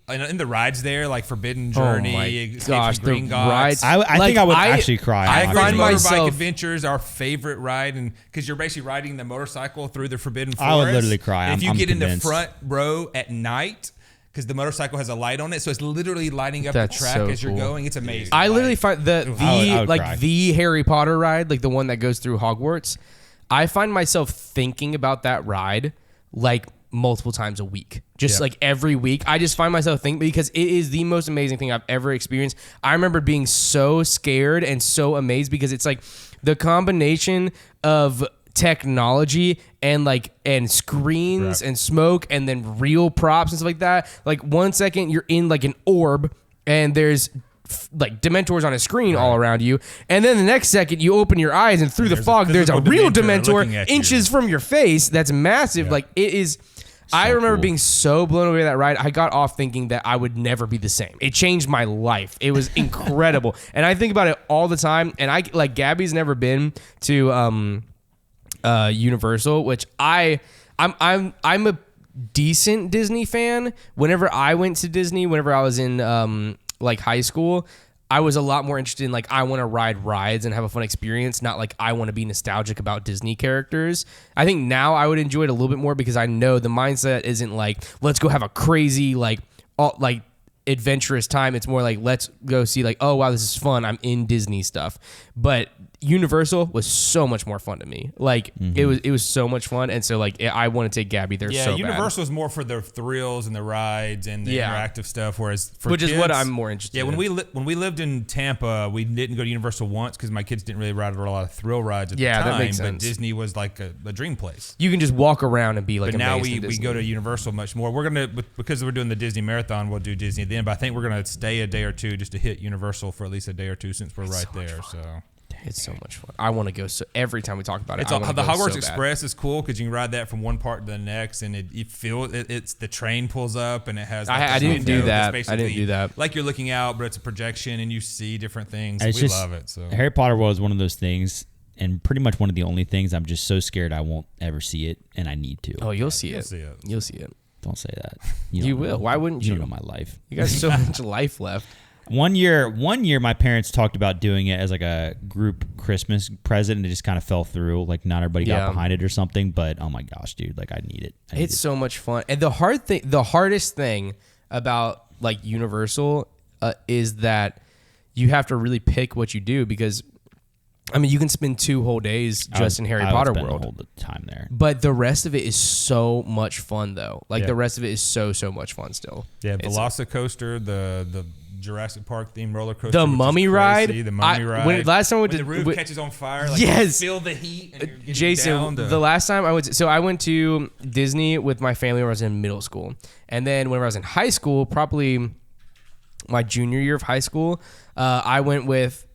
In the rides there, like Forbidden Journey, Green Gods.
I think I would actually cry.
I find Motorbike Adventures our favorite ride, and because you're basically riding the motorcycle through the Forbidden Forest.
I would literally cry.
And if you get in the front row at night, because the motorcycle has a light on it, so it's literally lighting up the track as you're going. It's amazing.
I literally find the Harry Potter ride, like the one that goes through Hogwarts. I find myself thinking about that ride like multiple times a week, just like every week. I just find myself thinking, because it is the most amazing thing I've ever experienced. I remember being so scared and so amazed, because it's like the combination of technology and screens and smoke and then real props and stuff like that. Like 1 second you're in like an orb and there's like Dementors on a screen all around you, and then the next second you open your eyes and through the fog there's a real Dementor inches from your face that's massive. Like it is. I remember being so blown away by that ride. I got off thinking that I would never be the same. It changed my life. It was incredible, and I think about it all the time. And I like Gabby's never been to Universal, which I'm a decent Disney fan. Whenever I went to Disney, whenever I was in like high school, I was a lot more interested in like I want to ride rides and have a fun experience, not like I want to be nostalgic about Disney characters. I think now I would enjoy it a little bit more because I know the mindset isn't like let's go have a crazy like adventurous time. It's more like let's go see like, oh wow, this is fun. I'm in Disney stuff. But Universal was so much more fun to me. Like it was so much fun, and so like I want to take Gabby there.
Yeah,
so
Universal is more for the thrills and the rides and the interactive stuff. Whereas for
which
kids,
is what I'm more interested.
Yeah,
in.
when we lived in Tampa, we didn't go to Universal once because my kids didn't really ride a lot of thrill rides at the time.
That makes sense.
But Disney was like a dream place.
You can just walk around and be like.
But now we go to Universal much more. We're gonna because we're doing the Disney Marathon. We'll do Disney then. But I think we're gonna stay a day or two just to hit Universal for at least a day or two since we're right there. So.
It's so much fun. I want to go. So every time we talk about it,
the Hogwarts Express is cool because you can ride that from one part to the next, and it's the train pulls up and it has. Like
I didn't do that. I didn't do that.
Like you're looking out, but it's a projection and you see different things. We love it. So
Harry Potter was one of those things, and pretty much one of the only things I'm just so scared I won't ever see it, and I need to.
Oh, you'll see it. You'll see it.
Don't say that.
You will. Why wouldn't you?
You don't know my life.
You got so much life left.
One year, my parents talked about doing it as like a group Christmas present, and it just kind of fell through. Like not everybody got behind it or something. But oh my gosh, dude! Like I need it.
It's so much fun. And the hardest thing about like Universal is that you have to really pick what you do because. I mean, you can spend 2 whole days just in Harry Potter world.
All the time there,
but the rest of it is so much fun, though. Like the rest of it is so much fun still.
Yeah, Velocicoaster, the Jurassic Park themed roller coaster,
the Mummy ride.
The Mummy ride.
Last time I went
when the roof catches on fire, like
yes,
you feel the heat. And you're getting
Jason,
down to,
the last time I went to Disney with my family when I was in middle school, and then when I was in high school, probably my junior year of high school, I went with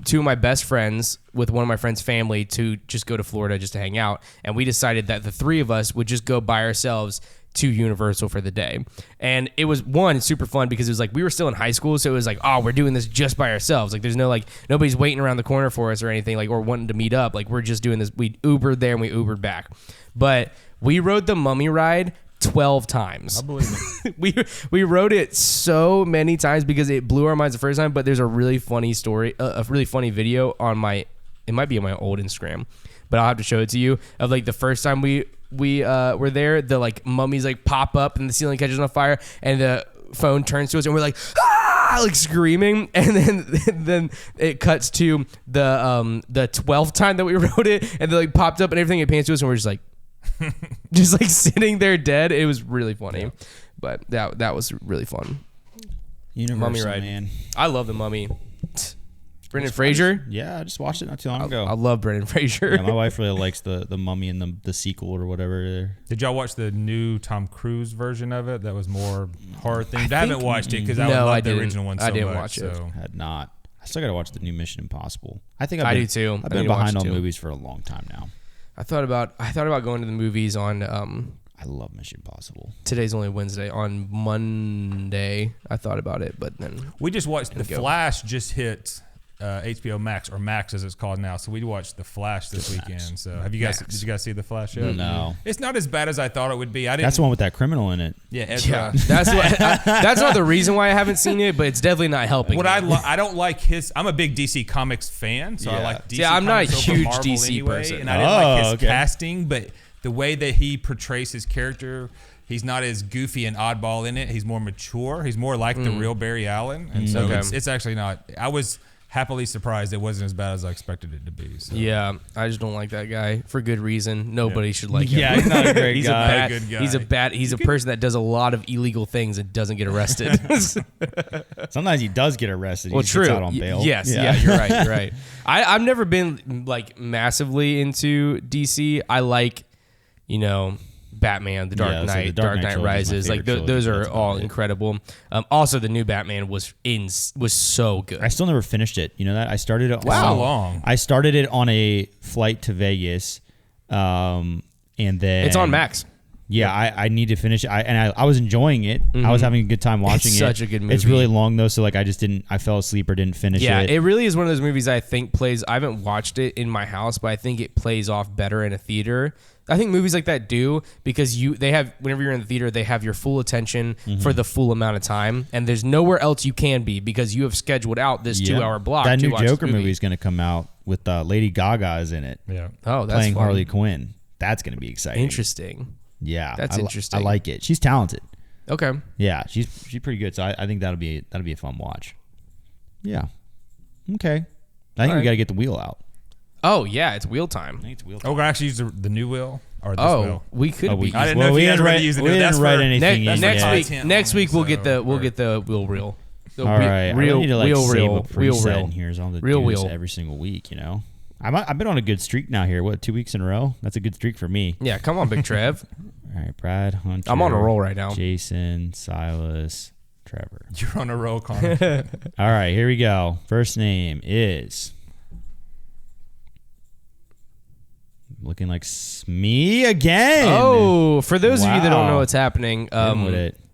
2 of my best friends with one of my friends' family to just go to Florida just to hang out. And we decided that the 3 of us would just go by ourselves to Universal for the day. And it was super fun because it was like we were still in high school. So it was like, oh, we're doing this just by ourselves. Like there's no like nobody's waiting around the corner for us or anything like or wanting to meet up. Like we're just doing this. We Ubered there and we Ubered back. But we rode the Mummy ride 12 times.
I believe it.
we wrote it so many times because it blew our minds the first time, but there's a really funny story, a really funny video on it might be on my old Instagram, but I'll have to show it to you of like the first time we were there, the like mummies like pop up and the ceiling catches on fire and the phone turns to us and we're like, ah, like screaming. And then it cuts to the 12th time that we wrote it and they like popped up and everything it pans to us and we're just like, just like sitting there dead. It was really funny, but that was really fun.
Universal,
Mummy ride,
man.
I love the Mummy. Brendan Fraser.
Yeah, I just watched it not too long ago.
I love Brendan Fraser.
Yeah, my wife really likes the Mummy and the sequel or whatever.
Did y'all watch the new Tom Cruise version of it? That was more horror themed. I haven't watched it because I love the original one so much.
I didn't watch it.
I had not. I still got to watch the new Mission Impossible. I do
too.
I've been behind on movies for a long time now.
I thought about going to the movies on.
I love Mission Impossible.
Today's only Wednesday. On Monday, I thought about it, but then
we just watched The Flash. Just hit HBO Max or Max as it's called now. So we watched The Flash this weekend. So have you guys? Did you guys see The Flash yet?
No.
It's not as bad as I thought it would be.
That's the one with that criminal in it.
Yeah, Ezra.
That's not the reason why I haven't seen it, but it's definitely not helping.
I don't like his. I'm a big DC Comics fan, so I like DC.
Yeah, I'm not a
Comics
huge
over Marvel
DC
anyway,
person.
and I didn't like his casting, but the way that he portrays his character. He's not as goofy and oddball in it. He's more mature. He's more like the real Barry Allen, and so it's actually not. I was happily surprised it wasn't as bad as I expected it to be. So.
Yeah, I just don't like that guy for good reason. Nobody should like him.
Yeah, he's not a great
he's
guy.
A good guy. He's a person that does a lot of illegal things and doesn't get arrested.
Sometimes he does get arrested.
Well,
he
true.
gets out on bail.
Yes, yeah, you're right. You're right. I've never been like massively into DC. I like, Batman, The Dark Knight,
The
Dark Knight Rises. Like those are all incredible. Also, the new Batman was so good.
I still never finished it. You know that? I started it.
Wow. So long.
I started it on a flight to Vegas, and then
it's on Max.
Yeah, I need to finish it. I was enjoying it. I was having a good time watching it.
Such a good movie.
It's really long though, so like I fell asleep or didn't finish it.
Yeah, it really is one of those movies I think plays. I haven't watched it in my house, but I think it plays off better in a theater. I think movies like that do because they have whenever you're in the theater, they have your full attention for the full amount of time, and there's nowhere else you can be because you have scheduled out this 2-hour block.
That new Joker movie is going to come out with Lady Gaga is in it.
Yeah.
Oh, that's
playing
funny.
Harley Quinn. That's going to be exciting.
Interesting.
Yeah,
that's interesting.
I like it. She's talented.
Okay.
Yeah, she's pretty good. So I think that'll be a fun watch. Yeah. Okay. I think we got to get the wheel out.
Oh yeah, it's wheel time.
I think it's wheel
Oh,
time.
we're actually use the new wheel or this wheel.
We could be.
I didn't know if you guys were ready to use the new. That's
write
for
anything in
next
yet.
week. Next week we'll get the wheel reel.
All right,
Real,
I need to like
wheel
save
reel,
a preset
wheel reel.
in here. So I'll
Real
do this
wheel.
every single week. You know, I've been on a good streak now here. What, 2 weeks in a row? That's a good streak for me.
Yeah, come on, Big Trev.
All right, Brad, Hunter.
I'm on a roll right now.
Jason, Silas, Trevor.
You're on a roll, Connor.
All right, here we go. First name is looking like me again.
Oh, for those of you that don't know what's happening,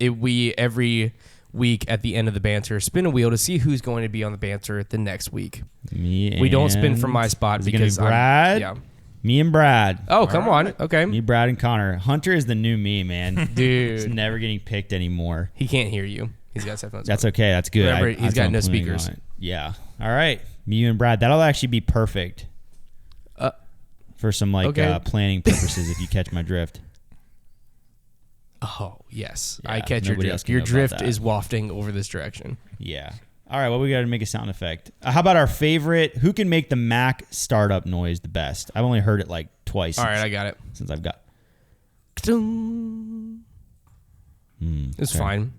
we every week at the end of the banter spin a wheel to see who's going to be on the banter the next week.
We
don't spin from my spot because
Brad.
yeah.
Me and Brad.
Oh, come on. Okay.
Me, Brad, and Connor. Hunter is the new me, man.
Dude.
He's never getting picked anymore.
He can't hear you. He's got headphones.
That's okay. That's good.
Remember, he's got no speakers.
Yeah. All right. Me, you, and Brad. That'll actually be perfect for some planning purposes if you catch my drift.
Oh, yes.
Yeah,
I catch your drift. Your drift is wafting over this direction.
Yeah. All right. Well, we got to make a sound effect. How about our favorite? Who can make the Mac startup noise the best? I've only heard it like twice.
All right. I got it.
Since I've got.
It's fine.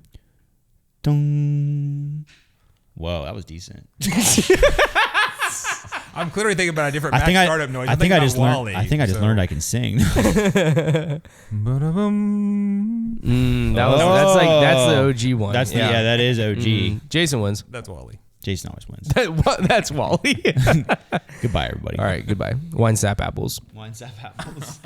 Dun. Whoa, that was decent.
I'm clearly thinking about a different Mac startup noise.
I think I just learned I can sing.
That's the OG one.
That is OG.
Jason wins.
That's Wally.
Jason always wins.
That's Wally.
Goodbye, everybody.
All right, goodbye. Wine sap apples.
Wine sap apples.